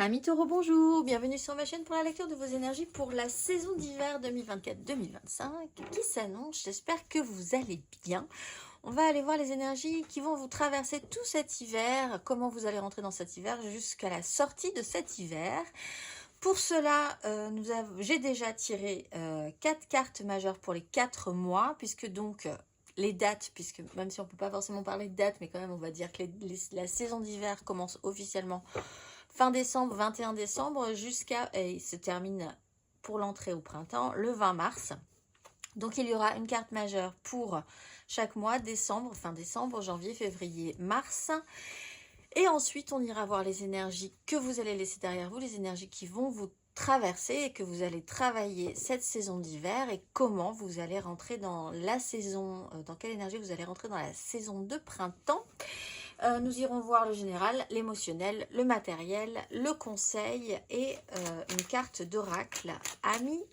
Amis Taureau, bonjour, bienvenue sur ma chaîne pour la lecture de vos énergies pour la saison d'hiver 2024-2025 qui s'annonce. J'espère que vous allez bien. On va aller voir les énergies qui vont vous traverser tout cet hiver, comment vous allez rentrer dans cet hiver jusqu'à la sortie de cet hiver. Pour cela, j'ai déjà tiré 4 cartes majeures pour les 4 mois, puisque donc les dates, puisque même si on ne peut pas forcément parler de dates, mais quand même on va dire que la saison d'hiver commence officiellement fin décembre, 21 décembre, et se termine pour l'entrée au printemps le 20 mars. Donc il y aura une carte majeure pour chaque mois, décembre, fin décembre, janvier, février, mars. Et ensuite, on ira voir les énergies que vous allez laisser derrière vous, les énergies qui vont vous traverser et que vous allez travailler cette saison d'hiver et comment vous allez rentrer dans la saison, dans quelle énergie vous allez rentrer dans la saison de printemps. Nous irons voir le général, l'émotionnel, le matériel, le conseil et une carte d'oracle. Amis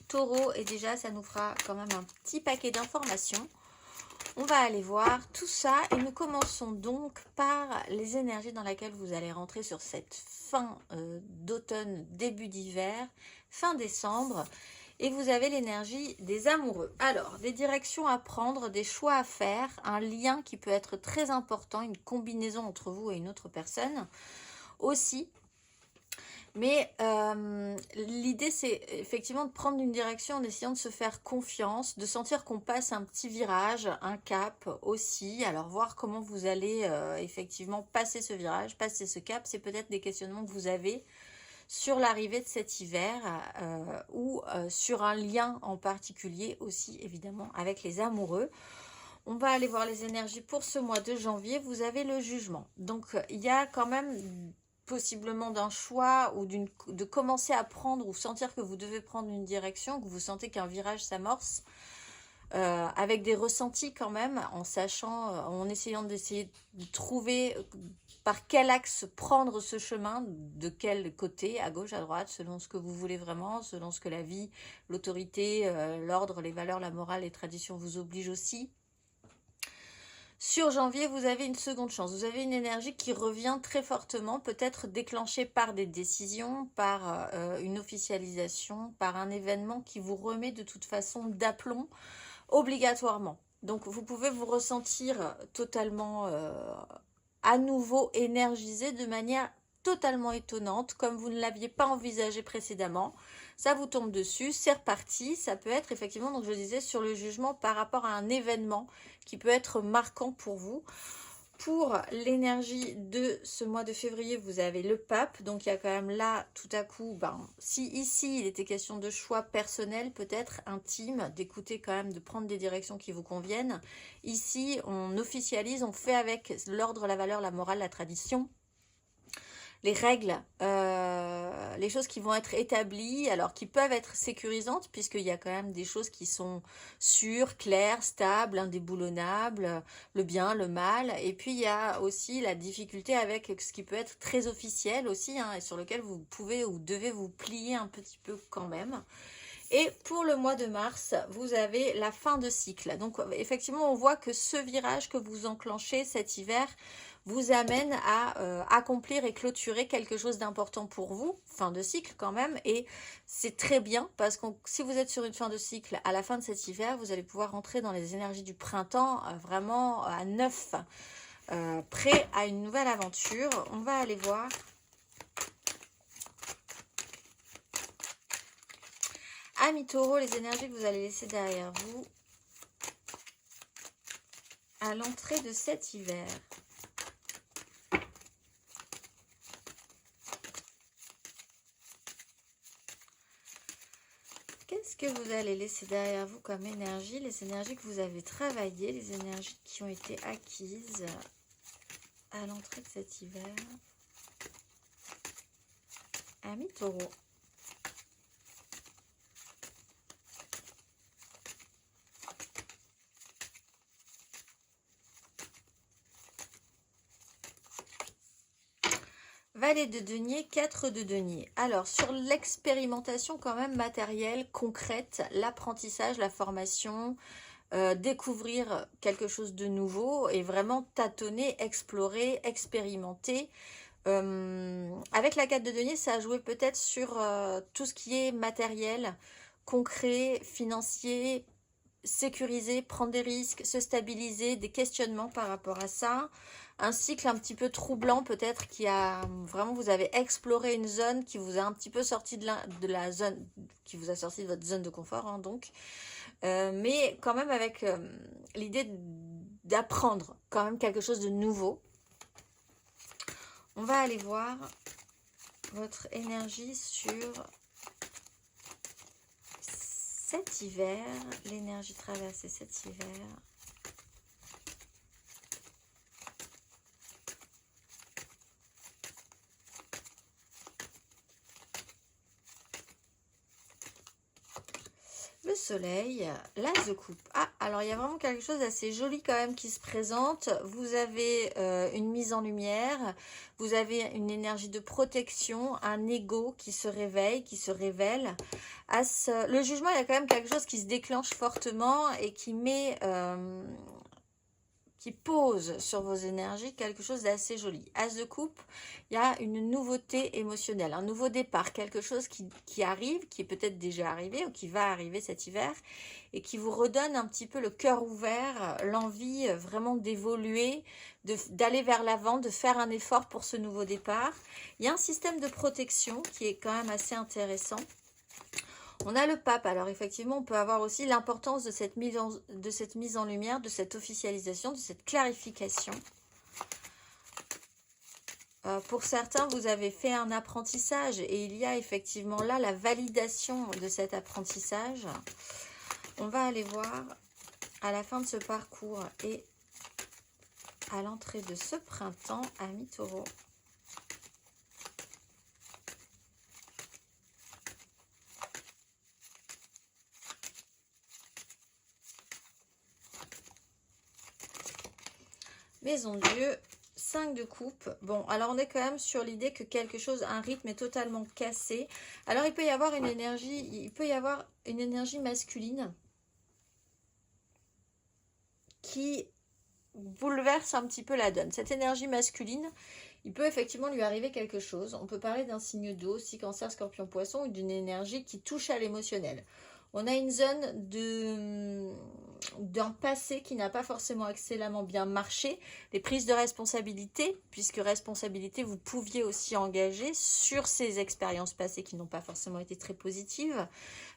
Taureau, et déjà ça nous fera quand même un petit paquet d'informations. On va aller voir tout ça et nous commençons donc par les énergies dans lesquelles vous allez rentrer sur cette fin d'automne, début d'hiver, fin décembre. Et vous avez l'énergie des amoureux. Alors, des directions à prendre, des choix à faire, un lien qui peut être très important, une combinaison entre vous et une autre personne aussi. Mais l'idée, c'est effectivement de prendre une direction en essayant de se faire confiance, de sentir qu'on passe un petit virage, un cap aussi. Alors, voir comment vous allez effectivement passer ce virage, passer ce cap, c'est peut-être des questionnements que vous avez sur l'arrivée de cet hiver ou sur un lien en particulier aussi, évidemment, avec les amoureux. On va aller voir les énergies pour ce mois de janvier. Vous avez le jugement. Donc, il y a quand même possiblement d'un choix ou de commencer à prendre ou sentir que vous devez prendre une direction, que vous sentez qu'un virage s'amorce, avec des ressentis quand même, en sachant, en essayant d'essayer de trouver par quel axe prendre ce chemin, de quel côté, à gauche, à droite, selon ce que vous voulez vraiment, selon ce que la vie, l'autorité, l'ordre, les valeurs, la morale, les traditions vous obligent aussi. Sur janvier, vous avez une seconde chance. Vous avez une énergie qui revient très fortement, peut-être déclenchée par des décisions, par une officialisation, par un événement qui vous remet de toute façon d'aplomb obligatoirement. Donc, vous pouvez vous ressentir totalement à nouveau énergisé de manière totalement étonnante, comme vous ne l'aviez pas envisagé précédemment. Ça vous tombe dessus, c'est reparti. Ça peut être effectivement, donc je disais, sur le jugement par rapport à un événement qui peut être marquant pour vous. Pour l'énergie de ce mois de février, vous avez le pape. Donc, il y a quand même là, tout à coup, si ici, il était question de choix personnel, peut-être intime, d'écouter quand même, de prendre des directions qui vous conviennent. Ici, on officialise, on fait avec l'ordre, la valeur, la morale, la tradition. Les règles, les choses qui vont être établies, alors qui peuvent être sécurisantes, puisqu'il y a quand même des choses qui sont sûres, claires, stables, indéboulonnables, le bien, le mal. Et puis, il y a aussi la difficulté avec ce qui peut être très officiel aussi, et sur lequel vous pouvez ou devez vous plier un petit peu quand même. Et pour le mois de mars, vous avez la fin de cycle. Donc, effectivement, on voit que ce virage que vous enclenchez cet hiver vous amène à accomplir et clôturer quelque chose d'important pour vous, fin de cycle quand même, et c'est très bien parce que si vous êtes sur une fin de cycle à la fin de cet hiver, vous allez pouvoir rentrer dans les énergies du printemps vraiment à neuf, prêt à une nouvelle aventure. On va aller voir. Amis Taureau, les énergies que vous allez laisser derrière vous à l'entrée de cet hiver. Qu'est-ce que vous allez laisser derrière vous comme énergie? Les énergies que vous avez travaillées, les énergies qui ont été acquises à l'entrée de cet hiver. Amis Taureau. Valet de denier, 4 de denier. Alors, sur l'expérimentation quand même matérielle, concrète, l'apprentissage, la formation, découvrir quelque chose de nouveau et vraiment tâtonner, explorer, expérimenter, Avec la 4 de denier, ça a joué peut-être sur tout ce qui est matériel, concret, financier, sécuriser, prendre des risques, se stabiliser, des questionnements par rapport à ça. Un cycle un petit peu troublant peut-être qui a vraiment, vous avez exploré une zone qui vous a un petit peu sorti de la zone, qui vous a sorti de votre zone de confort, hein, donc. Mais quand même avec l'idée d'apprendre quand même quelque chose de nouveau. On va aller voir votre énergie sur cet hiver, l'énergie traversée cet hiver. Le soleil, l'as de coupe. Ah, alors il y a vraiment quelque chose d'assez joli quand même qui se présente. Vous avez une mise en lumière, vous avez une énergie de protection, un ego qui se réveille, qui se révèle. Le jugement, il y a quand même quelque chose qui se déclenche fortement et qui met... qui pose sur vos énergies quelque chose d'assez joli. As de coupe, il y a une nouveauté émotionnelle, un nouveau départ, quelque chose qui arrive, qui est peut-être déjà arrivé ou qui va arriver cet hiver et qui vous redonne un petit peu le cœur ouvert, l'envie vraiment d'évoluer, d'aller vers l'avant, de faire un effort pour ce nouveau départ. Il y a un système de protection qui est quand même assez intéressant. On a le pape, alors effectivement on peut avoir aussi l'importance de cette mise en lumière, de cette officialisation, de cette clarification. Pour certains vous avez fait un apprentissage et il y a effectivement là la validation de cet apprentissage. On va aller voir à la fin de ce parcours et à l'entrée de ce printemps, amis taureaux. Maison de Dieu, 5 de coupe. Bon, alors on est quand même sur l'idée que quelque chose, un rythme est totalement cassé. Alors il peut y avoir une énergie masculine qui bouleverse un petit peu la donne. Cette énergie masculine, il peut effectivement lui arriver quelque chose. On peut parler d'un signe d'eau, aussi Cancer, Scorpion, Poisson, ou d'une énergie qui touche à l'émotionnel. On a une zone d'un passé qui n'a pas forcément excellemment bien marché, les prises de responsabilité, puisque responsabilité, vous pouviez aussi engager sur ces expériences passées qui n'ont pas forcément été très positives.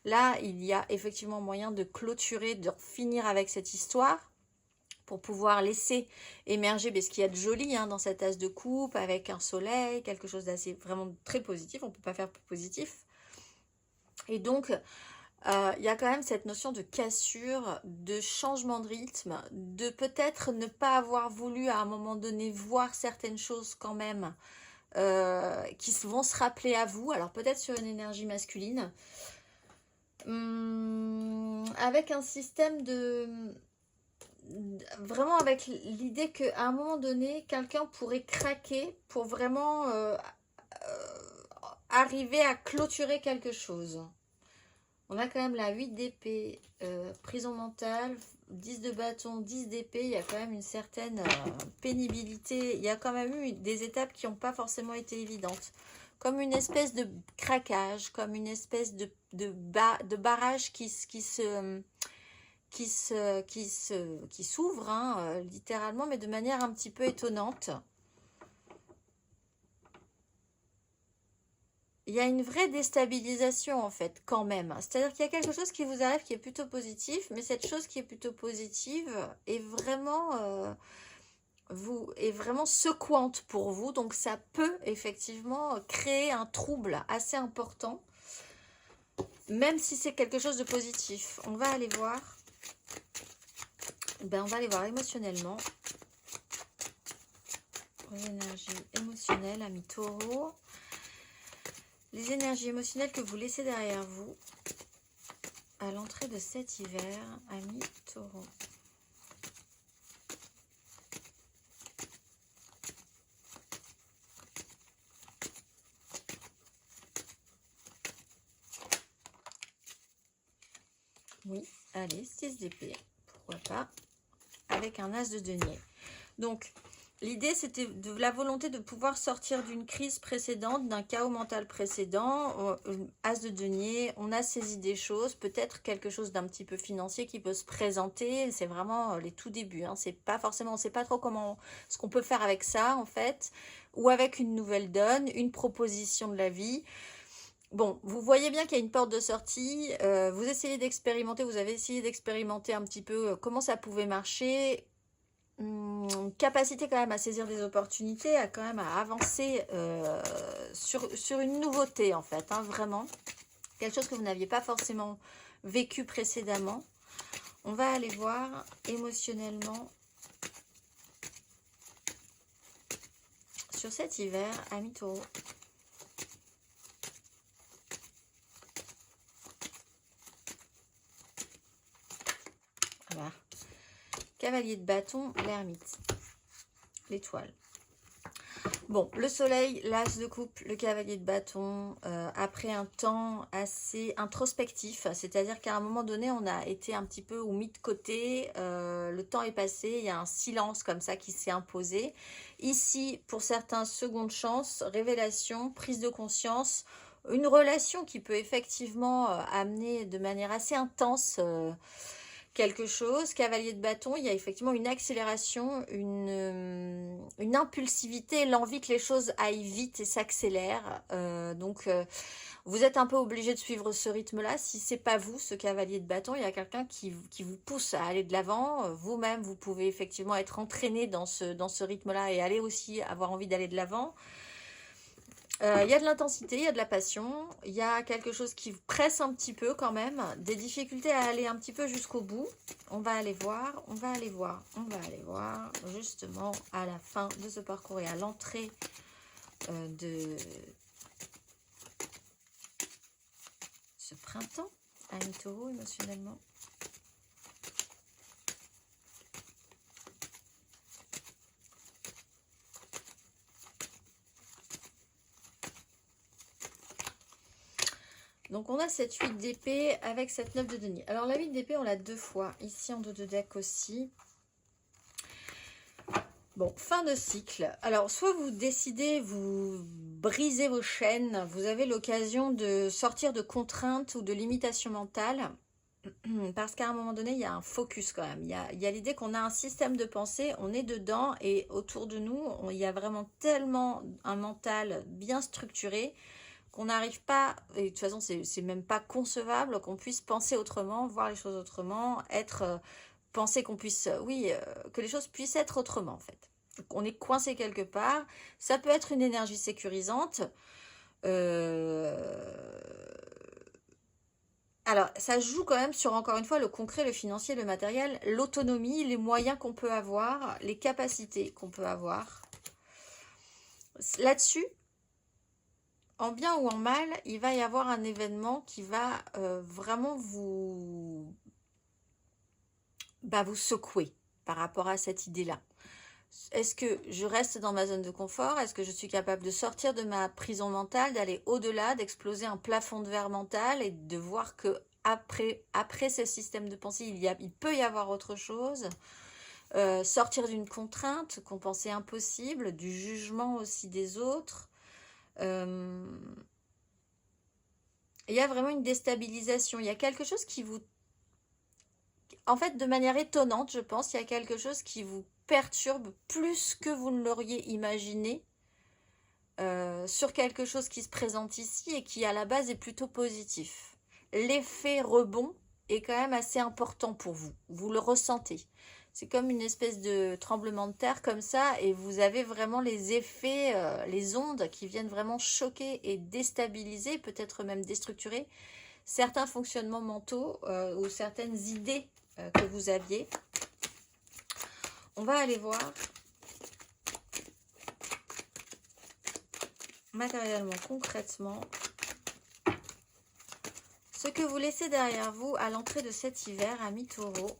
Là, il y a effectivement moyen de clôturer, de finir avec cette histoire, pour pouvoir laisser émerger ce qu'il y a de joli dans cette as de coupe, avec un soleil, quelque chose d'assez vraiment très positif, on ne peut pas faire plus positif. Et donc, il y a quand même cette notion de cassure, de changement de rythme, de peut-être ne pas avoir voulu à un moment donné voir certaines choses quand même, qui vont se rappeler à vous, alors peut-être sur une énergie masculine, avec un système vraiment avec l'idée qu'à un moment donné, quelqu'un pourrait craquer pour vraiment arriver à clôturer quelque chose. On a quand même la 8 d'épée, prison mentale, 10 de bâton, 10 d'épée. Il y a quand même une certaine pénibilité. Il y a quand même eu des étapes qui n'ont pas forcément été évidentes. Comme une espèce de craquage, comme une espèce de barrage qui s'ouvre, littéralement, mais de manière un petit peu étonnante. Il y a une vraie déstabilisation en fait, quand même. C'est-à-dire qu'il y a quelque chose qui vous arrive qui est plutôt positif, mais cette chose qui est plutôt positive est vraiment, est vraiment secouante pour vous. Donc ça peut effectivement créer un trouble assez important, même si c'est quelque chose de positif. On va aller voir. On va aller voir émotionnellement. Les énergies émotionnelles, amis taureaux. Les énergies émotionnelles que vous laissez derrière vous à l'entrée de cet hiver, amis taureaux. Oui, allez, 6 d'épée, pourquoi pas, avec un as de denier. Donc, L'idée, c'était de la volonté de pouvoir sortir d'une crise précédente, d'un chaos mental précédent. As de denier, on a saisi des choses, peut-être quelque chose d'un petit peu financier qui peut se présenter. C'est vraiment les tout débuts. Hein. C'est pas forcément, on sait pas trop comment, ce qu'on peut faire avec ça en fait, ou avec une nouvelle donne, une proposition de la vie. Bon, vous voyez bien qu'il y a une porte de sortie. Vous essayez d'expérimenter, vous avez essayé d'expérimenter un petit peu comment ça pouvait marcher. Capacité quand même à saisir des opportunités, à quand même à avancer sur une nouveauté en fait, hein, vraiment. Quelque chose que vous n'aviez pas forcément vécu précédemment. On va aller voir émotionnellement sur cet hiver, amis taureaux. Voilà. Cavalier de bâton, l'ermite, l'étoile. Bon, le soleil, l'as de coupe, le cavalier de bâton, après un temps assez introspectif, c'est-à-dire qu'à un moment donné, on a été un petit peu ou mis de côté, le temps est passé, il y a un silence comme ça qui s'est imposé. Ici, pour certains, seconde chance, révélation, prise de conscience, une relation qui peut effectivement amener de manière assez intense quelque chose. Cavalier de bâton, il y a effectivement une accélération, une impulsivité, l'envie que les choses aillent vite et s'accélèrent. Donc, vous êtes un peu obligé de suivre ce rythme-là. Si c'est pas vous, ce cavalier de bâton, il y a quelqu'un qui vous pousse à aller de l'avant. Vous-même, vous pouvez effectivement être entraîné dans ce rythme-là et aller aussi avoir envie d'aller de l'avant. Il y a de l'intensité, il y a de la passion, il y a quelque chose qui vous presse un petit peu quand même, des difficultés à aller un petit peu jusqu'au bout. On va aller voir, on va aller voir, on va aller voir justement à la fin de ce parcours et à l'entrée de ce printemps, amis taureaux, émotionnellement. Donc on a cette 8 d'épée avec cette 9 de denier. Alors la 8 d'épée, on l'a deux fois. Ici en dos de deck aussi. Bon, fin de cycle. Alors soit vous décidez, vous brisez vos chaînes. Vous avez l'occasion de sortir de contraintes ou de limitations mentales. Parce qu'à un moment donné, il y a un focus quand même. Il y a l'idée qu'on a un système de pensée, on est dedans et autour de nous, il y a vraiment tellement un mental bien structuré qu'on n'arrive pas, et de toute façon c'est même pas concevable qu'on puisse penser autrement, voir les choses autrement, penser qu'on puisse, que les choses puissent être autrement en fait. Donc, on est coincé quelque part, ça peut être une énergie sécurisante. Alors ça joue quand même sur encore une fois le concret, le financier, le matériel, l'autonomie, les moyens qu'on peut avoir, les capacités qu'on peut avoir. Là-dessus, en bien ou en mal, il va y avoir un événement qui va vraiment vous secouer par rapport à cette idée-là. Est-ce que je reste dans ma zone de confort? Est-ce que je suis capable de sortir de ma prison mentale, d'aller au-delà, d'exploser un plafond de verre mental et de voir que après ce système de pensée, il peut y avoir autre chose? Sortir d'une contrainte qu'on pensait impossible, du jugement aussi des autres. Il y a vraiment une déstabilisation. Il y a quelque chose qui vous... En fait, de manière étonnante, je pense, il y a quelque chose qui vous perturbe plus que vous ne l'auriez imaginé sur quelque chose qui se présente ici et qui, à la base, est plutôt positif. L'effet rebond est quand même assez important pour vous. Vous le ressentez. C'est comme une espèce de tremblement de terre comme ça et vous avez vraiment les effets, les ondes qui viennent vraiment choquer et déstabiliser, peut-être même déstructurer certains fonctionnements mentaux ou certaines idées que vous aviez. On va aller voir matériellement, concrètement, ce que vous laissez derrière vous à l'entrée de cet hiver, amis taureaux.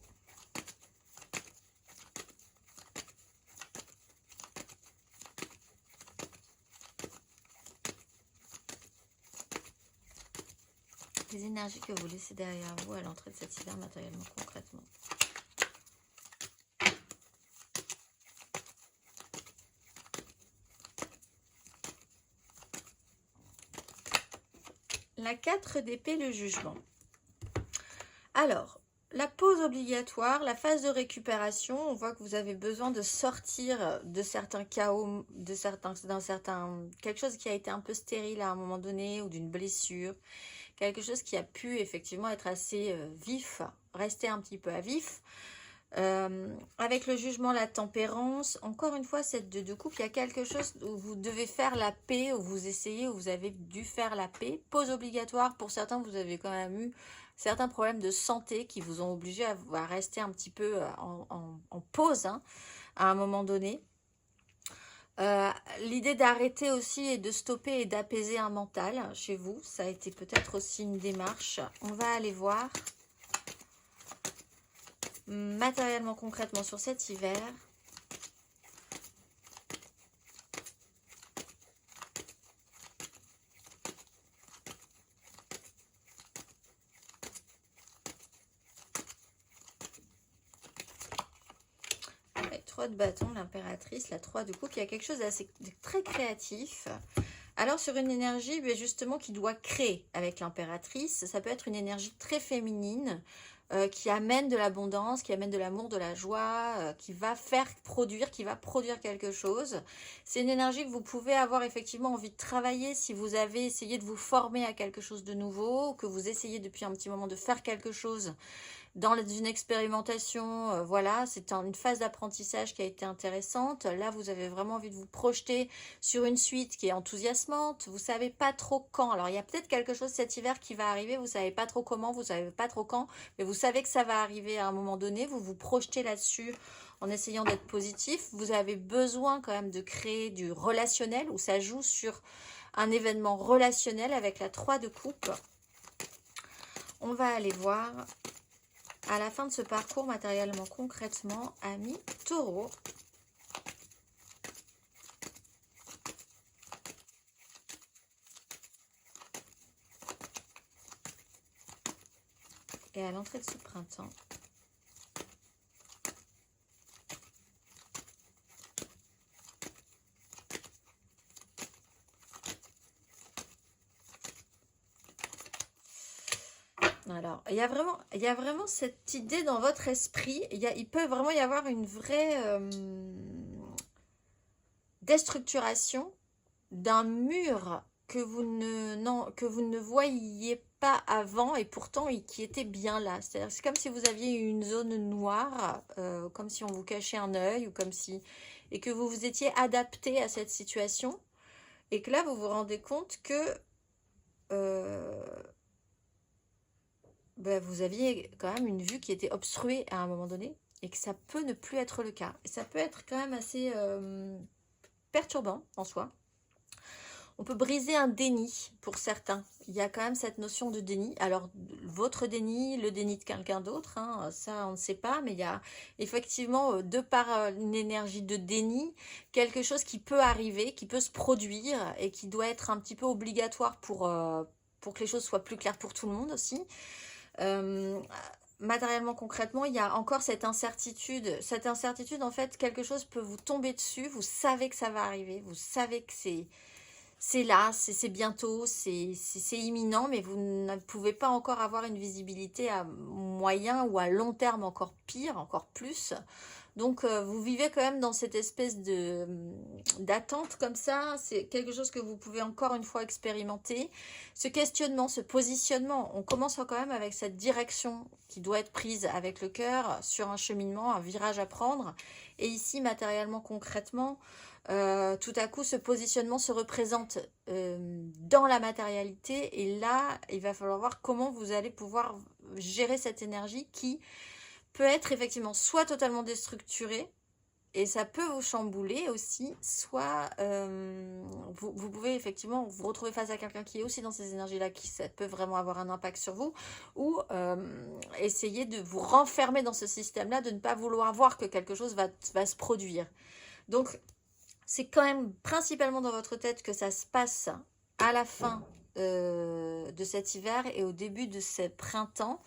Les énergies que vous laissez derrière vous à l'entrée de cet hiver, matériellement, concrètement. La 4 d'épée, le jugement. Alors, la pause obligatoire, la phase de récupération, on voit que vous avez besoin de sortir de certains chaos, quelque chose qui a été un peu stérile à un moment donné, ou d'une blessure, quelque chose qui a pu effectivement être assez vif, rester un petit peu à vif. Avec le jugement, la tempérance, encore une fois, cette de coupe, il y a quelque chose où vous devez faire la paix, où vous essayez, où vous avez dû faire la paix. Pause obligatoire, pour certains, vous avez quand même eu certains problèmes de santé qui vous ont obligé à rester un petit peu en pause hein, à un moment donné. L'idée d'arrêter aussi et de stopper et d'apaiser un mental chez vous, ça a été peut-être aussi une démarche. On va aller voir matériellement, concrètement sur cet hiver. Avec 3 de bâton, l'impératrice, la 3 de coupe, il y a quelque chose d'assez très créatif. Alors sur une énergie justement qui doit créer avec l'impératrice, ça peut être une énergie très féminine, qui amène de l'abondance, qui amène de l'amour, de la joie, qui va faire produire, qui va produire quelque chose. C'est une énergie que vous pouvez avoir effectivement envie de travailler si vous avez essayé de vous former à quelque chose de nouveau, que vous essayez depuis un petit moment de faire quelque chose dans une expérimentation, voilà, c'est une phase d'apprentissage qui a été intéressante. Là, vous avez vraiment envie de vous projeter sur une suite qui est enthousiasmante. Vous savez pas trop quand. Alors, il y a peut-être quelque chose cet hiver qui va arriver. Vous savez pas trop comment, vous savez pas trop quand, mais vous savez que ça va arriver à un moment donné. Vous vous projetez là-dessus en essayant d'être positif. Vous avez besoin quand même de créer du relationnel où ça joue sur un événement relationnel avec la 3 de coupe. On va aller voir à la fin de ce parcours, matériellement, concrètement, amis taureaux. Et à l'entrée de ce printemps. Alors, il y a vraiment cette idée dans votre esprit. Il peut vraiment y avoir une vraie déstructuration d'un mur que vous ne voyiez pas avant et pourtant qui était bien là. C'est-à-dire c'est comme si vous aviez une zone noire, comme si on vous cachait un œil ou comme si et que vous vous étiez adapté à cette situation et que là vous vous rendez compte que vous aviez quand même une vue qui était obstruée à un moment donné et que ça peut ne plus être le cas. Et ça peut être quand même assez perturbant en soi. On peut briser un déni pour certains. Il y a quand même cette notion de déni. Alors, votre déni, le déni de quelqu'un d'autre, hein, ça, on ne sait pas. Mais il y a effectivement, de par une énergie de déni, quelque chose qui peut arriver, qui peut se produire et qui doit être un petit peu obligatoire pour que les choses soient plus claires pour tout le monde aussi. Matériellement, concrètement, il y a encore cette incertitude. Cette incertitude, en fait, quelque chose peut vous tomber dessus. Vous savez que ça va arriver. Vous savez que c'est là, c'est bientôt, c'est imminent, mais vous ne pouvez pas encore avoir une visibilité à moyen ou à long terme, encore pire, encore plus. Donc, vous vivez quand même dans cette espèce d'attente comme ça. C'est quelque chose que vous pouvez encore une fois expérimenter. Ce questionnement, ce positionnement, on commence quand même avec cette direction qui doit être prise avec le cœur sur un cheminement, un virage à prendre. Et ici, matériellement, concrètement, tout à coup, ce positionnement se représente dans la matérialité. Et là, il va falloir voir comment vous allez pouvoir gérer cette énergie qui peut être effectivement soit totalement déstructurée, et ça peut vous chambouler aussi, soit vous pouvez effectivement vous retrouver face à quelqu'un qui est aussi dans ces énergies-là, ça peut vraiment avoir un impact sur vous, ou essayer de vous renfermer dans ce système-là, de ne pas vouloir voir que quelque chose va se produire. Donc, c'est quand même principalement dans votre tête que ça se passe à la fin de cet hiver et au début de ce printemps,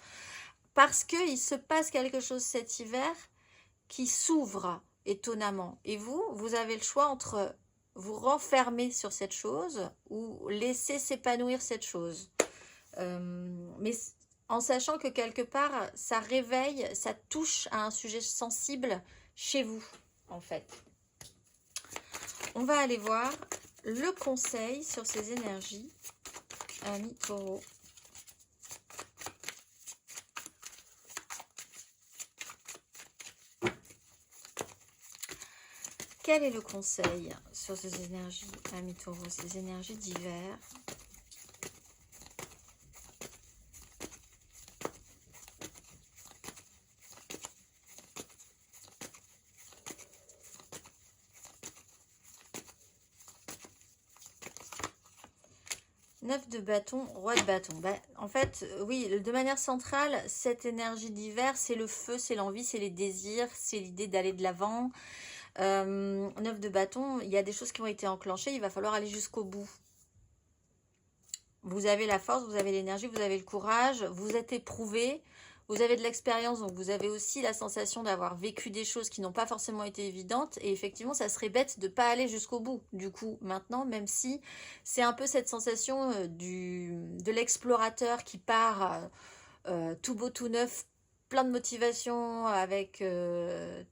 parce qu'il se passe quelque chose cet hiver qui s'ouvre étonnamment. Et vous avez le choix entre vous renfermer sur cette chose ou laisser s'épanouir cette chose. Mais en sachant que quelque part, ça réveille, ça touche à un sujet sensible chez vous, en fait. On va aller voir le conseil sur ces énergies, amis taureaux. Quel est le conseil sur ces énergies, amis taureaux, ces énergies d'hiver? Neuf de bâton, roi de bâton. Ben, en fait, oui, de manière centrale, cette énergie d'hiver, c'est le feu, c'est l'envie, c'est les désirs, c'est l'idée d'aller de l'avant. Neuf de bâton, il y a des choses qui ont été enclenchées, il va falloir aller jusqu'au bout. Vous avez la force, vous avez l'énergie, vous avez le courage, vous êtes éprouvé, vous avez de l'expérience, donc vous avez aussi la sensation d'avoir vécu des choses qui n'ont pas forcément été évidentes. Et effectivement, ça serait bête de ne pas aller jusqu'au bout, du coup, maintenant, même si c'est un peu cette sensation de l'explorateur qui part tout beau, tout neuf, plein de motivation avec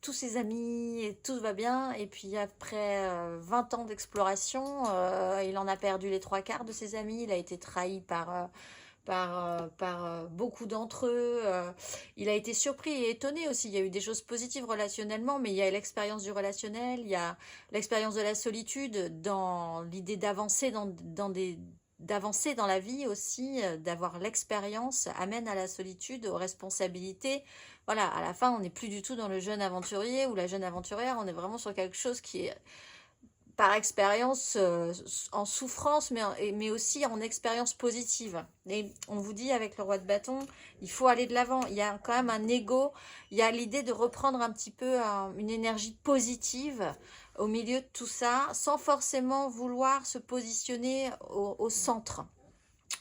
tous ses amis et tout va bien. Et puis après 20 ans d'exploration, il en a perdu les 3/4 de ses amis. Il a été trahi par beaucoup d'entre eux. Il a été surpris et étonné aussi. Il y a eu des choses positives relationnellement, mais il y a l'expérience du relationnel, il y a l'expérience de la solitude dans l'idée d'avancer d'avancer dans la vie aussi, d'avoir l'expérience, amène à la solitude, aux responsabilités. Voilà, à la fin, on n'est plus du tout dans le jeune aventurier ou la jeune aventurière, on est vraiment sur quelque chose qui est par expérience en souffrance, mais aussi en expérience positive. Et on vous dit avec le roi de bâton, il faut aller de l'avant. Il y a quand même un ego, il y a l'idée de reprendre un petit peu une énergie positive au milieu de tout ça, sans forcément vouloir se positionner au centre.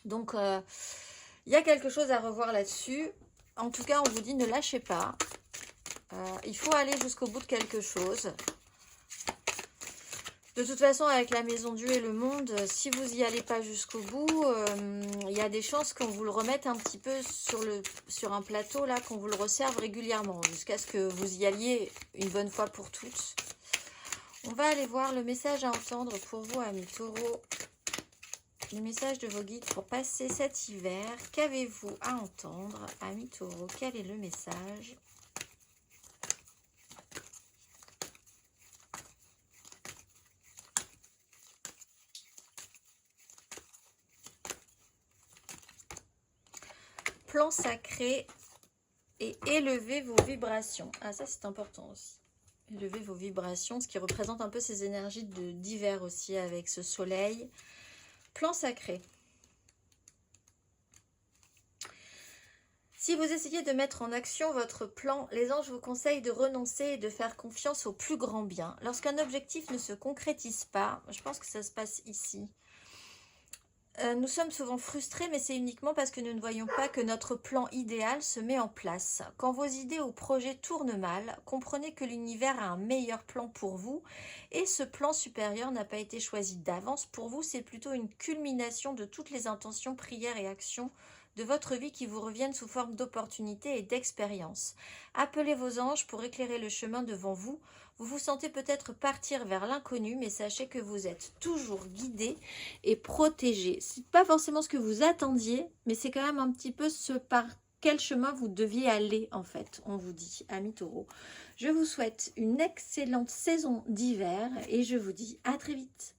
Donc, il y a quelque chose à revoir là-dessus. En tout cas, on vous dit ne lâchez pas. Il faut aller jusqu'au bout de quelque chose. De toute façon, avec la maison Dieu et le monde, si vous n'y allez pas jusqu'au bout, il y a des chances qu'on vous le remette un petit peu sur un plateau, là, qu'on vous le resserve régulièrement, jusqu'à ce que vous y alliez une bonne fois pour toutes. On va aller voir le message à entendre pour vous, amis taureaux. Le message de vos guides pour passer cet hiver. Qu'avez-vous à entendre, amis taureaux? Quel est le message ? Plan sacré et élevez vos vibrations. Ah, ça c'est important aussi. Élevez vos vibrations, ce qui représente un peu ces énergies d'hiver aussi avec ce soleil. Plan sacré. Si vous essayez de mettre en action votre plan, les anges vous conseillent de renoncer et de faire confiance au plus grand bien. Lorsqu'un objectif ne se concrétise pas, je pense que ça se passe ici. Nous sommes souvent frustrés, mais c'est uniquement parce que nous ne voyons pas que notre plan idéal se met en place. Quand vos idées ou projets tournent mal, comprenez que l'univers a un meilleur plan pour vous et ce plan supérieur n'a pas été choisi d'avance pour vous, c'est plutôt une culmination de toutes les intentions, prières et actions de votre vie qui vous reviennent sous forme d'opportunités et d'expériences. Appelez vos anges pour éclairer le chemin devant vous. Vous vous sentez peut-être partir vers l'inconnu, mais sachez que vous êtes toujours guidé et protégé. C'est pas forcément ce que vous attendiez, mais c'est quand même un petit peu ce par quel chemin vous deviez aller, en fait, on vous dit, amis taureaux. Je vous souhaite une excellente saison d'hiver et je vous dis à très vite.